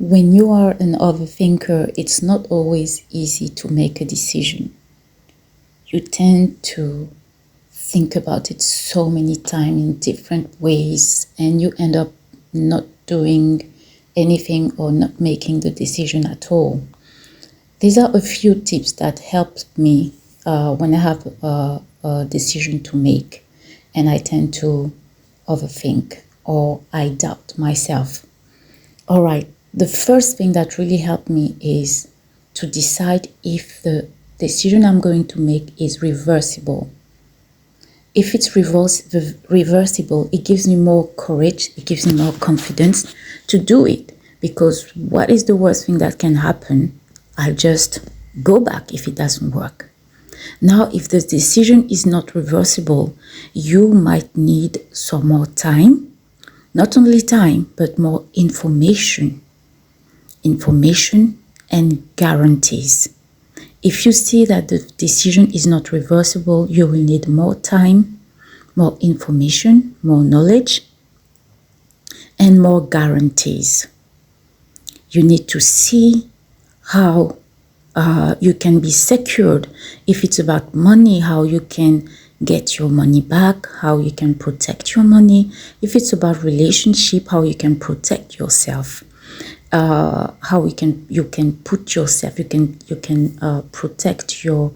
When you are an overthinker, it's not always easy to make a decision. You tend to think about it so many times in different ways, and you end up not doing anything or not making the decision at all. These are a few tips that helped me when I have a decision to make and I tend to overthink or I doubt myself. All right, the first thing that really helped me is to decide if the decision I'm going to make is reversible. If it's reversible, it gives me more courage, it gives me more confidence to do it. Because what is the worst thing that can happen? I'll just go back if it doesn't work. Now, if the decision is not reversible, you might need some more time. Not only time, but more information. Information and guarantees. If you see that the decision is not reversible, you will need more time, more information, more knowledge, and more guarantees. You need to see how you can be secured. If it's about money, how you can get your money back, how you can protect your money. If it's about relationship, how you can protect yourself. How you can put yourself, you can protect your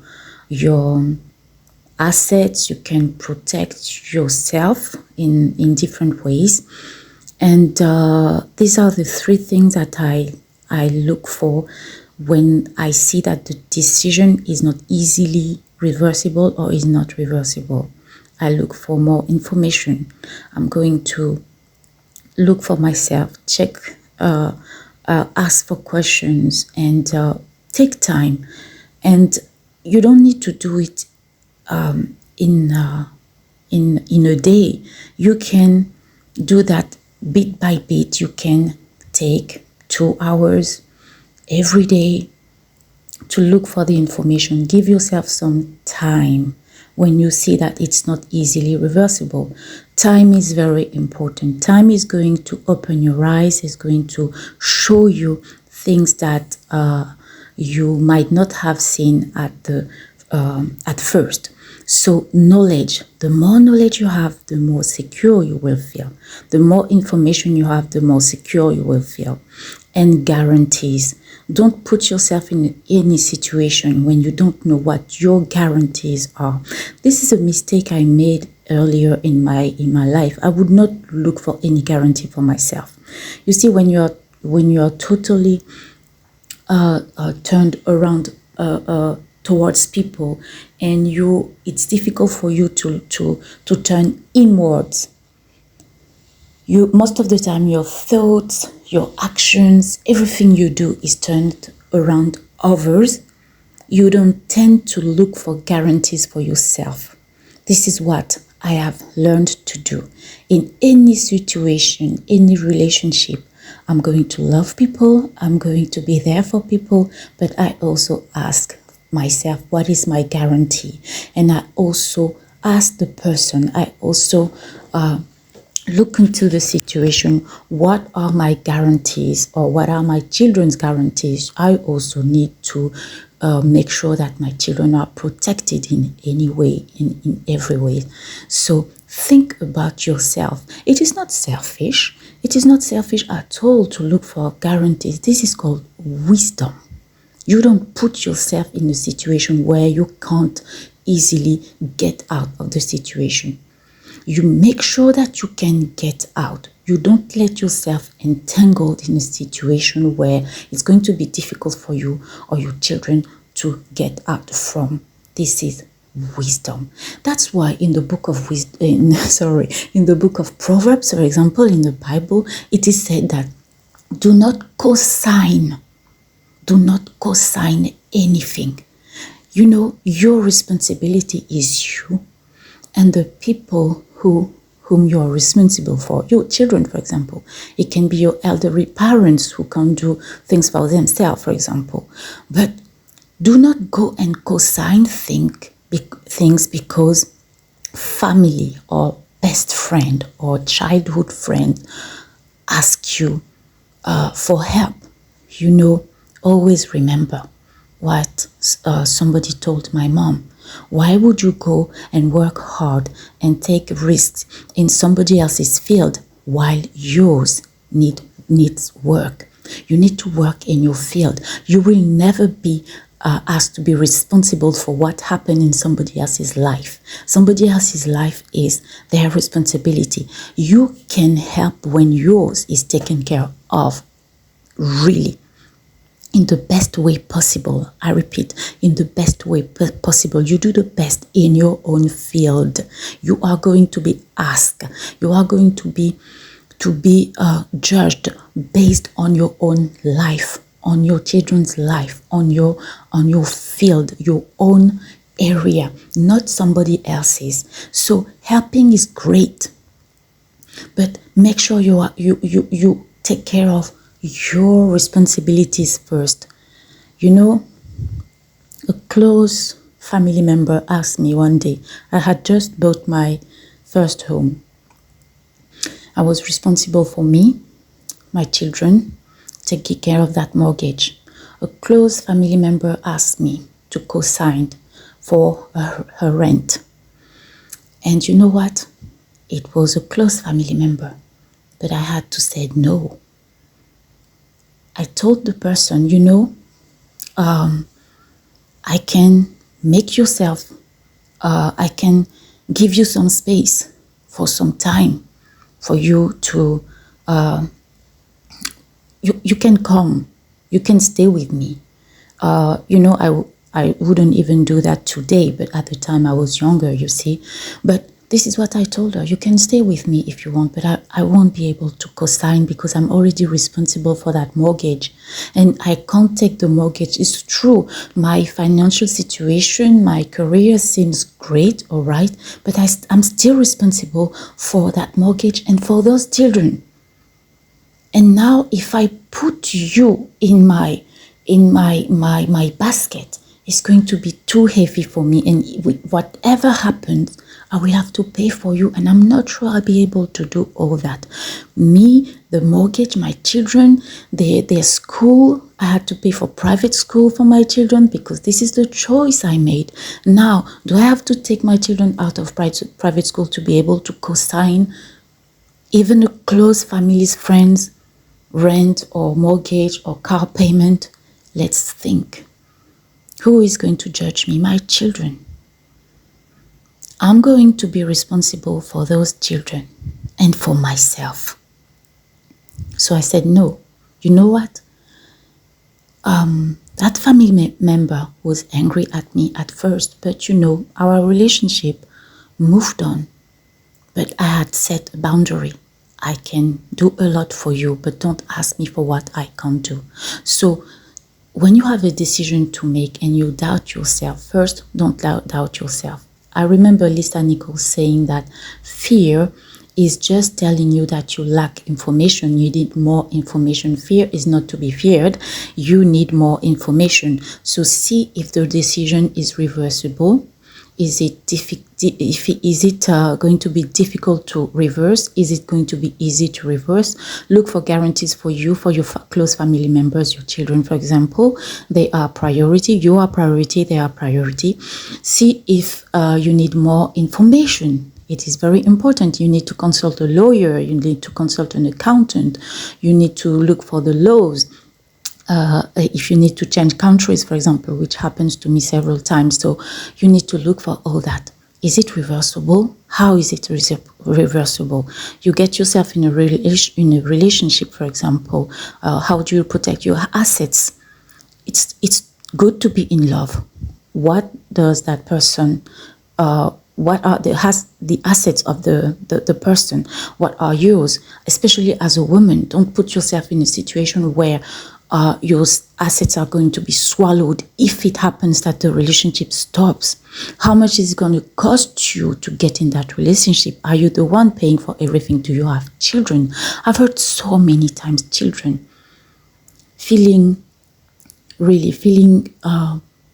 assets, you can protect yourself in different ways. And these are the three things that I look for when I see that the decision is not easily reversible or is not reversible. I look for more information. I'm going to look for myself, check, ask for questions, and take time. And you don't need to do it in a day. You can do that bit by bit. You can take 2 hours every day to look for the information. Give yourself some time when you see that it's not easily reversible. Time is very important. Time is going to open your eyes, is going to show you things that you might not have seen at first. So knowledge, the more knowledge you have, the more secure you will feel. The more information you have, the more secure you will feel. And guarantees. Don't put yourself in any situation when you don't know what your guarantees are. This is a mistake I made earlier in my life. I would not look for any guarantee for myself. You see, when you are totally turned around towards people, and it's difficult for you to turn inwards. Most of the time, your thoughts, your actions, everything you do is turned around others. You don't tend to look for guarantees for yourself. This is what I have learned to do. In any situation, any relationship, I'm going to love people, I'm going to be there for people, but I also ask myself, what is my guarantee? And I also ask the person, I also look into the situation, what are my guarantees, or what are my children's guarantees? I also need to make sure that my children are protected in any way, in every way. So think about yourself. It is not selfish. It is not selfish at all to look for guarantees. This is called wisdom. You don't put yourself in a situation where you can't easily get out of the situation. You make sure that you can get out. You don't let yourself entangled in a situation where it's going to be difficult for you or your children to get out from. This is wisdom. That's why in the book of in the book of Proverbs, for example, in the Bible, it is said that do not co-sign anything. You know, your responsibility is you and the people whom you are responsible for. Your children, for example. It can be your elderly parents who can't do things for themselves, for example. But do not go and co-sign things because family or best friend or childhood friend ask you for help. You know, always remember what somebody told my mom. Why would you go and work hard and take risks in somebody else's field while yours needs work? You need to work in your field. You will never be asked to be responsible for what happened in somebody else's life. Somebody else's life is their responsibility. You can help when yours is taken care of, really, in the best way possible. I repeat, in the best way possible. You do the best in your own field. You are going to be asked. You are going to be judged based on your own life, on your children's life, on your field, your own area, not somebody else's. So helping is great, but make sure you take care of your responsibilities first. You know, a close family member asked me one day, I had just bought my first home. I was responsible for me, my children, taking care of that mortgage. A close family member asked me to co-sign for her rent. And you know what? It was a close family member, but I had to say no. I told the person, you know, I can make yourself, I can give you some space for some time for you to, you can come, you can stay with me. You know, I wouldn't even do that today, but at the time I was younger, you see. But this is what I told her. You can stay with me if you want, but I won't be able to co-sign because I'm already responsible for that mortgage. And I can't take the mortgage. It's true. My financial situation, my career seems great, all right, but I'm still responsible for that mortgage and for those children. And now if I put you in my basket, it's going to be too heavy for me. And whatever happens, I will have to pay for you. And I'm not sure I'll be able to do all that. Me, the mortgage, my children, their school. I had to pay for private school for my children because this is the choice I made. Now, do I have to take my children out of private school to be able to co-sign even a close family's friends' rent or mortgage or car payment? Let's think. Who is going to judge me? My children. I'm going to be responsible for those children and for myself. So I said, no. You know what? That family member was angry at me at first, but you know, our relationship moved on. But I had set a boundary. I can do a lot for you, but don't ask me for what I can't do. So when you have a decision to make and you doubt yourself, first, don't doubt yourself. I remember Lisa Nichols saying that fear is just telling you that you lack information. You need more information. Fear is not to be feared. You need more information. So see if the decision is reversible. Is it going to be difficult to reverse? Is it going to be easy to reverse? Look for guarantees for you, for your close family members, your children, for example. They are priority. You are priority. They are priority. See if you need more information. It is very important. You need to consult a lawyer. You need to consult an accountant. You need to look for the laws. If you need to change countries, for example, which happens to me several times. So you need to look for all that. Is it reversible? How is it reversible? You get yourself in a relationship, for example. How do you protect your assets? It's good to be in love. What does that person, what are the assets of the person? What are yours? Especially as a woman, don't put yourself in a situation where your assets are going to be swallowed if it happens that the relationship stops. How much is it going to cost you to get in that relationship? Are you the one paying for everything? Do you have children? I've heard so many times children feeling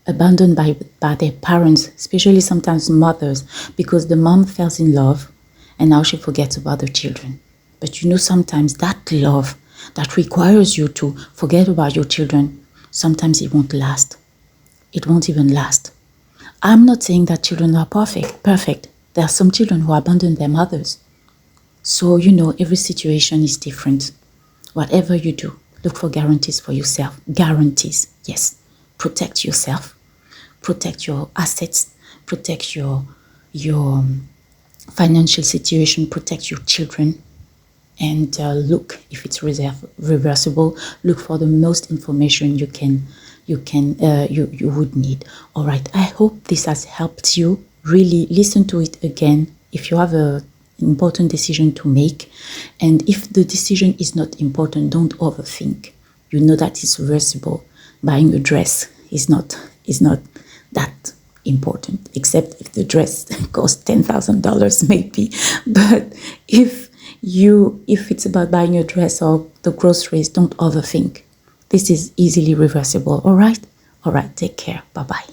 abandoned by their parents, especially sometimes mothers, because the mom falls in love and now she forgets about the children. But you know, sometimes that love that requires you to forget about your children, sometimes it won't last. It won't even last. I'm not saying that children are perfect. There are some children who abandon their mothers. So, every situation is different. Whatever you do, look for guarantees for yourself. Guarantees, yes. Protect yourself. Protect your assets. Protect your financial situation. Protect your children. And look if it's reversible. Look for the most information you would need. All right, I hope this has helped you. Really listen to it again if you have an important decision to make, and if the decision is not important, don't overthink. You know that it's reversible. Buying a dress is not that important, except if the dress costs $10,000 maybe. But if it's about buying a dress or the groceries, don't overthink. This is easily reversible. All right, take care. Bye bye.